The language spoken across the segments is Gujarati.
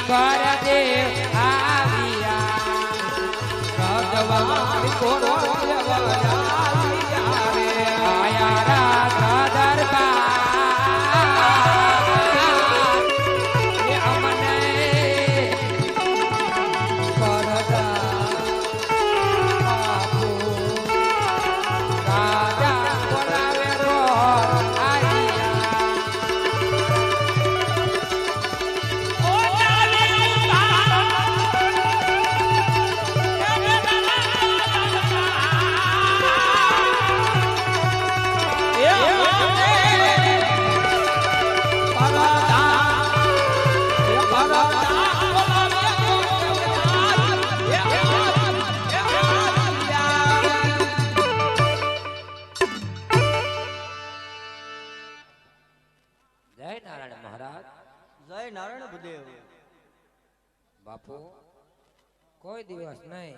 કર દેવ આવ્યા રજવાડી કોરો આયા રાધા દરબાર એ અમને કરતા બાપુ રાજા બોલાવે રો બાપુ કોઈ દિવસ નહીં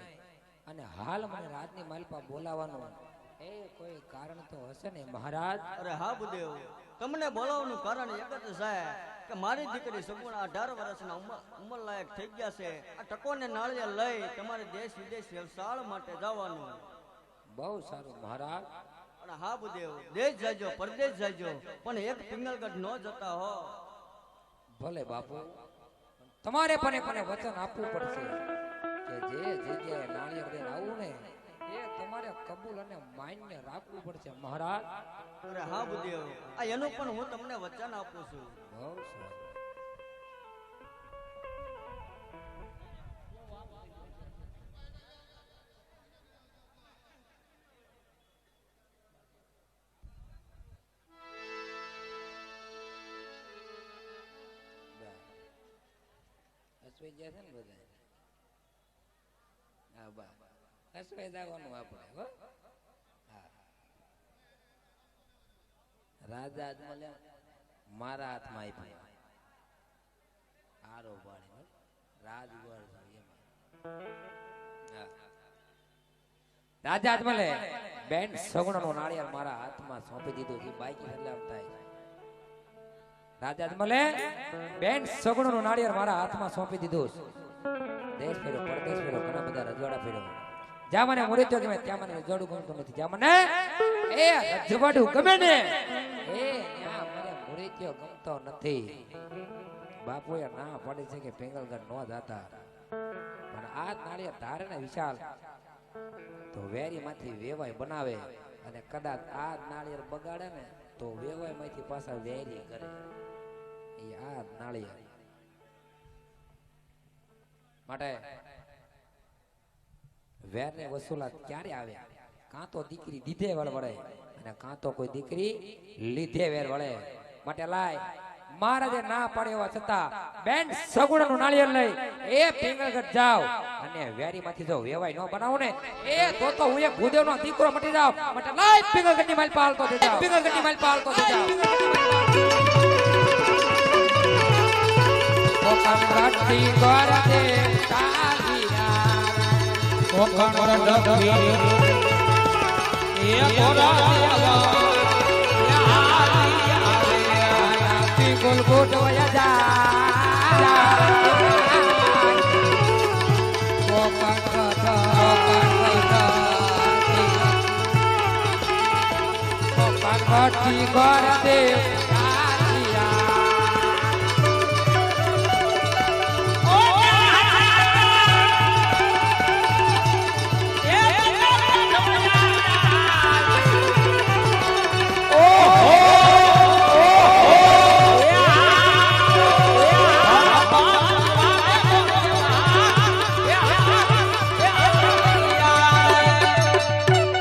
અને હાલ મને રાજની માલપા બોલાવાનું એ કોઈ કારણ તો હશે ને મહારાજ? અરે હા બુદેવ, તમને બોલાવવાનું કારણ એક જ છે કે મારી દીકરી સગુણ 18 વર્ષના ઉંમર લાયક થઈ ગયા છે. આ ટકોને નાળિયેર લઈ તમારે દેશ વિદેશ વ્યવસાય માટે જવાનું. બહુ સારું મહારાજ. અને હા બુદેવ, દેશ જાજો પરદેશ જાજો પણ એક પિંગલગઢ ન જતા હો. ભલે બાપુ, તમારે પણ વચન આપવું પડશે કે જે જગ્યાએ નાળિયેર દઈને આવું ને એ તમારે કબૂલ અને માન્ય રાખવું પડશે મહારાજ. અરે હા બુદેવ, આ એનું પણ હું તમને વચન આપું છું. બહુ સારું. અસવાઈ ગયા છે ને બધા? હા બા, અસવાઈ જવાનું આપણે. હો હા, રાજા મારા હાથમાં આપ્યા આરો પાણી રાજગોળ રાજા હાથમાં બેન સગુણનો નાળિયેર મારા હાથમાં સોંપી દીધું છે. બાઈકી સલામ થાય. રાજા મલે બેન સગુણનો નાળિયેર મારા હાથમાં સોંપી દીધું. દેશ ફેરો પરદેશ ફેરો ઘણા બધા રજવાડા ફેરો. જ્યાં મને મુરીત્યો ગમે ત્યાં મને રજવાડું ગમતું નથી. જ્યાં મને એ રજવાડું ગમે ને એ ત્યાં મને મુરીત્યો ગમતો નથી. બાપુએ ના પાડી છે કે પેંગલગઢ નો જાતા. પણ આ નાળિયેર ધારે ને વિશાલ તો વેરી માંથી વેવાય બનાવે અને કદાચ આ નાળિયેર બગાડે ને તો વેવાય માંથી પાછા વેરી કરે. આ નાળિયેર માટે વેર ને વસૂલાત ક્યારે આવે? કાં તો દીકરી દીધે વેર વળે અને કાં તો કોઈ દીકરી લીધે વેર વળે. માટે લાય મહારાજે ના પાડે એવા છતાં બેન સગુણનું નાળિયેર લઈ એ પિંગલગઢ જાવ અને વેરી માંથી જો વેવાય ન બનાવું ને એ તો હું એક ભૂદેવનો દીકરો મટી જાવ. માટે લાય પિંગલગઢની માલ પાલતો થઈ જાવ. પિંગલગઢની માલ પાલતો થઈ જાવ. કોકણગઢથી ગોર દે તાલિયા કોકણગઢથી એ ગોરા દેવા યા પિંગલ ગોટ વયા જા કોકણગઢથી ગોર દે